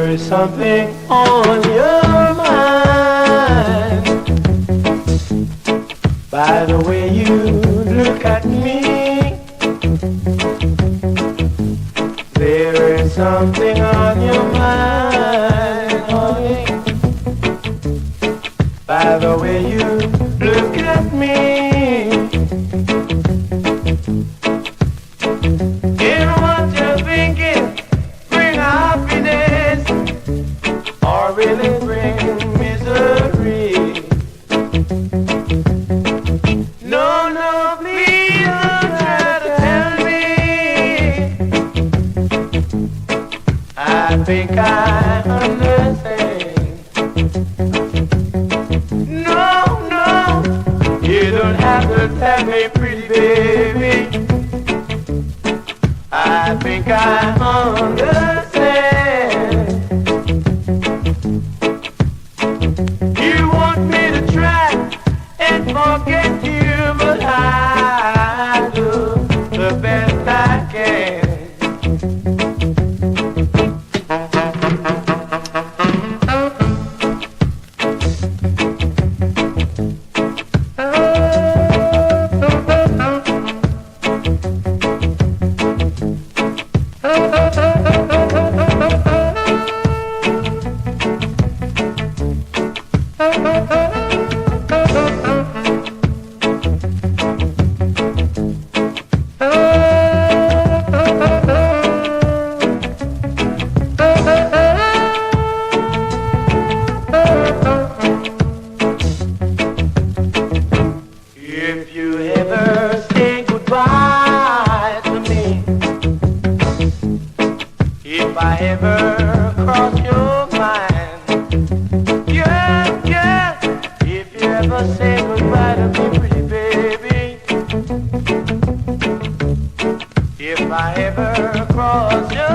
is something on your mind. By the way you look at me, there is something on your mind, honey. By the way you look at me, in what you're thinking, bring happiness or really bring misery. No, no, please don't try to tell me. I think I understand. No, no, you don't have to tell me, pretty baby. I think I understand. You want me to try and forget you, but I do the best I can. If you ever say goodbye to me, if I ever cross your mind, yeah, yeah, if you ever say goodbye to me, pretty baby, if I ever cross your